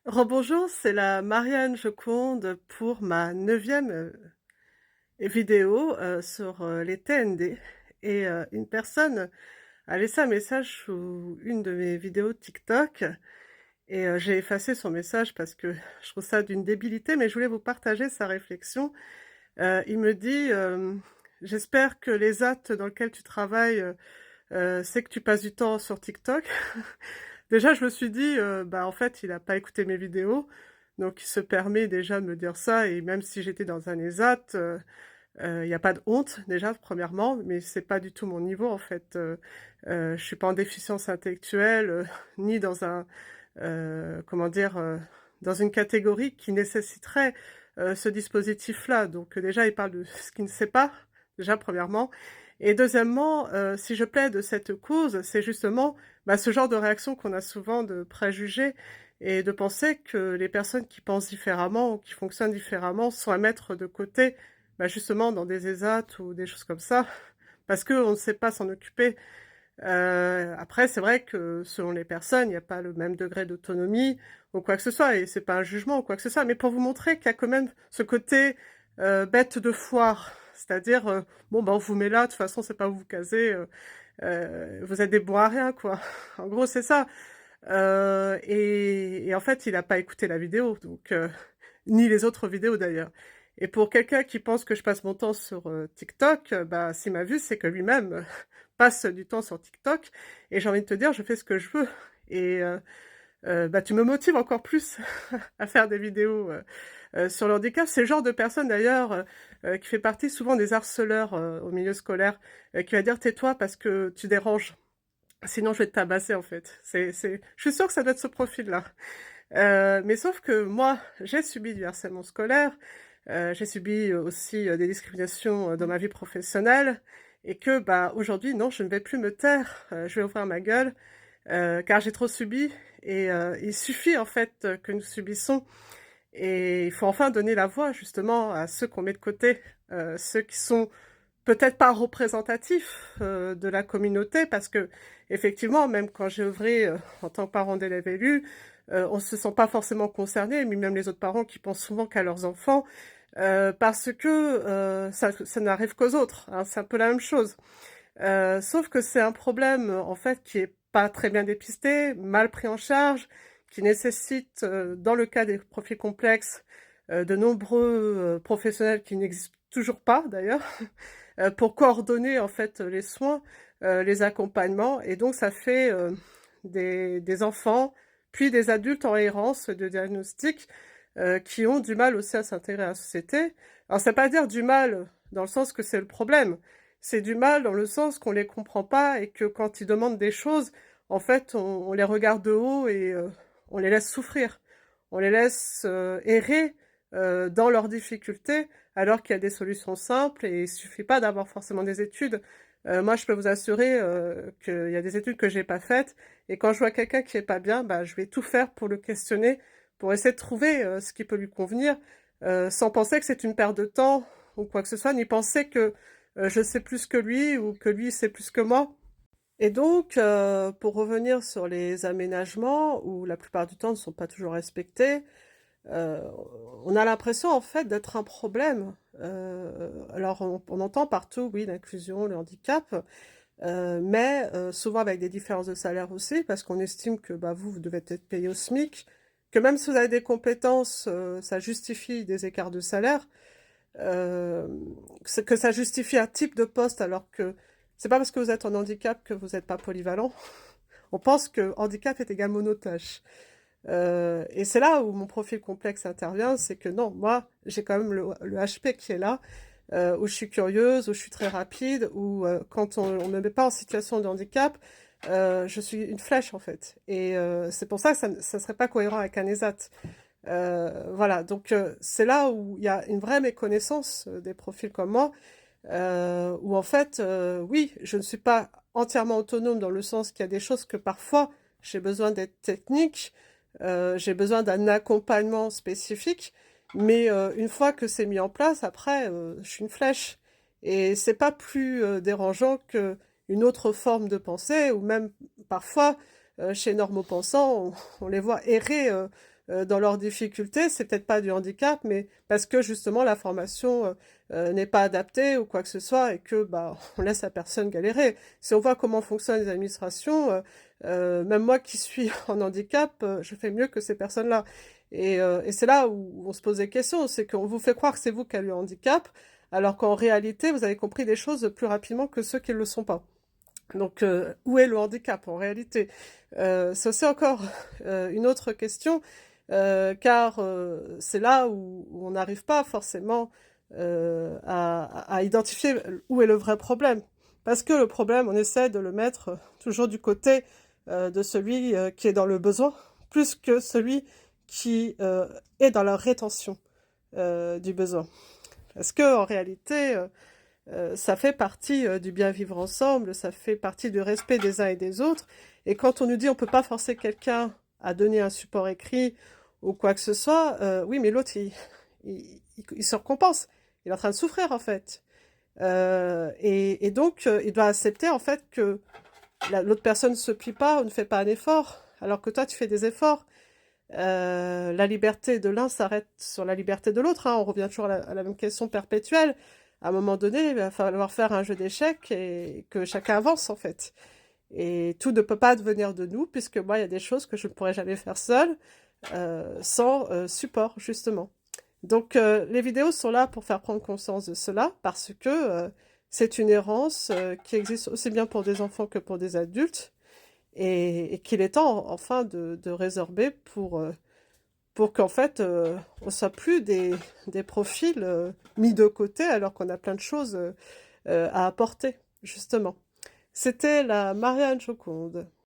Rebonjour, c'est la Marianne Joconde pour ma neuvième vidéo sur les TND. Et une personne a laissé un message sous une de mes vidéos TikTok et j'ai effacé son message parce que je trouve ça d'une débilité, mais je voulais vous partager sa réflexion. Il me dit j'espère que les actes dans lesquels tu travailles, c'est que tu passes du temps sur TikTok. Déjà, je me suis dit, bah, en fait, il a pas écouté mes vidéos, donc il se permet déjà de me dire ça et même si j'étais dans un ESAT, il y a pas de honte déjà premièrement, mais c'est pas du tout mon niveau en fait, je suis pas en déficience intellectuelle, ni dans un, comment dire? Dans une catégorie qui nécessiterait, ce dispositif-là. Donc, déjà, il parle de ce qu'il ne sait pas, déjà premièrement et deuxièmement, si je plaide cette cause, c'est justement, bah, ce genre de réaction qu'on a souvent de préjugés et de penser que les personnes qui pensent différemment ou qui fonctionnent différemment sont à mettre de côté, bah, justement dans des ESAT ou des choses comme ça, parce qu'on ne sait pas s'en occuper. Après, c'est vrai que selon les personnes, il n'y a pas le même degré d'autonomie ou quoi que ce soit, et c'est pas un jugement ou quoi que ce soit, mais pour vous montrer qu'il y a quand même ce côté bête de foire, c'est-à-dire bon bah on vous met là, de toute façon c'est pas vous caser, vous êtes des bons à rien quoi. En gros c'est ça. Et en fait il a pas écouté la vidéo, donc ni les autres vidéos d'ailleurs. Et pour quelqu'un qui pense que je passe mon temps sur TikTok, bah s'il m'a vu, c'est que lui-même passe du temps sur TikTok. Et j'ai envie de te dire, je fais ce que je veux. Et bah tu me motives encore plus à faire des vidéos sur le handicap. C'est le genre de personne d'ailleurs qui fait partie souvent des harceleurs au milieu scolaire, qui va dire tais-toi parce que tu déranges. Sinon, je vais te tabasser en fait. Je suis sûre que ça doit être ce profil-là. Mais sauf que moi, j'ai subi du harcèlement scolaire, j'ai subi aussi des discriminations dans ma vie professionnelle, et que bah aujourd'hui, non, je ne vais plus me taire, je vais ouvrir ma gueule, car j'ai trop subi, et il suffit en fait que nous subissons, et il faut enfin donner la voix justement à ceux qu'on met de côté, ceux qui sont peut-être pas représentatif de la communauté parce que effectivement, même quand j'ai œuvré en tant que parent d'élèves élus, on se sent pas forcément concerné, mais même les autres parents qui pensent souvent qu'à leurs enfants, parce que ça n'arrive qu'aux autres, hein, c'est un peu la même chose. Sauf que c'est un problème en fait qui est pas très bien dépisté, mal pris en charge, qui nécessite, dans le cas des profils complexes, de nombreux professionnels qui n'existent toujours pas d'ailleurs, pour coordonner en fait les soins, les accompagnements, et donc ça fait des enfants, puis des adultes en errance de diagnostic qui ont du mal aussi à s'intégrer à la société. Alors ça ne veut pas dire du mal dans le sens que c'est le problème, c'est du mal dans le sens qu'on les comprend pas et que quand ils demandent des choses, en fait, on les regarde de haut et on les laisse souffrir. On les laisse errer dans leurs difficultés alors qu'il y a des solutions simples et il suffit pas d'avoir forcément des études. Moi, je peux vous assurer qu'il y a des études que j'ai pas faites et quand je vois quelqu'un qui est pas bien, bah, je vais tout faire pour le questionner, pour essayer de trouver ce qui peut lui convenir, sans penser que c'est une perte de temps ou quoi que ce soit, ni penser que je sais plus que lui ou que lui sait plus que moi. Et donc, pour revenir sur les aménagements, où la plupart du temps ne sont pas toujours respectés, euh, on a l'impression en fait d'être un problème. Alors on entend partout, oui, l'inclusion, le handicap, mais souvent avec des différences de salaire aussi, parce qu'on estime que bah, vous devez être payé au SMIC, que même si vous avez des compétences, ça justifie des écarts de salaire, euh, que ça justifie un type de poste, alors que c'est pas parce que vous êtes en handicap que vous n'êtes pas polyvalent. On pense que handicap est égal monotache. Et c'est là où mon profil complexe intervient, c'est que non, moi, j'ai quand même le HP qui est là, où je suis curieuse, où je suis très rapide, où quand on me met pas en situation de handicap, je suis une flèche en fait. Et c'est pour ça que ça serait pas cohérent avec un ESAT. Voilà, donc c'est là où il y a une vraie méconnaissance des profils comme moi, où en fait, oui, je ne suis pas entièrement autonome dans le sens qu'il y a des choses que parfois j'ai besoin d'être technique, j'ai besoin d'un accompagnement spécifique, mais une fois que c'est mis en place, après, je suis une flèche. Et c'est pas plus dérangeant qu'une autre forme de pensée, ou même parfois, chez normopensants, on les voit errer dans leurs difficultés, c'est peut-être pas du handicap, mais parce que justement la formation n'est pas adaptée ou quoi que ce soit et que bah on laisse la personne galérer. Si on voit comment fonctionnent les administrations, même moi qui suis en handicap, je fais mieux que ces personnes-là. Et c'est là où on se pose des questions, c'est qu'on vous fait croire que c'est vous qui avez le handicap, alors qu'en réalité, vous avez compris des choses plus rapidement que ceux qui ne le sont pas. Donc, où est le handicap en réalité? C'est aussi encore une autre question, car c'est là où on n'arrive pas forcément à identifier où est le vrai problème. Parce que le problème, on essaie de le mettre toujours du côté de celui qui est dans le besoin, plus que celui qui est dans la rétention du besoin. Parce que en réalité, ça fait partie du bien vivre ensemble, ça fait partie du respect des uns et des autres. Et quand on nous dit on peut pas forcer quelqu'un à donner un support écrit ou quoi que ce soit, oui, mais l'autre, il se récompense. Il est en train de souffrir, en fait. Et donc, il doit accepter, en fait, que l'autre personne ne se plie pas ou ne fait pas un effort, alors que toi, tu fais des efforts. La liberté de l'un s'arrête sur la liberté de l'autre, hein. On revient toujours à la même question perpétuelle. À un moment donné, il va falloir faire un jeu d'échecs et que chacun avance, en fait. Et tout ne peut pas devenir de nous, puisque moi, il y a des choses que je ne pourrais jamais faire seule, sans support, justement. Donc, les vidéos sont là pour faire prendre conscience de cela, parce que c'est une errance qui existe aussi bien pour des enfants que pour des adultes, et qu'il est temps, enfin, de résorber pour qu'en fait, on soit plus des profils mis de côté, alors qu'on a plein de choses à apporter, justement. C'était la Marianne Joconde.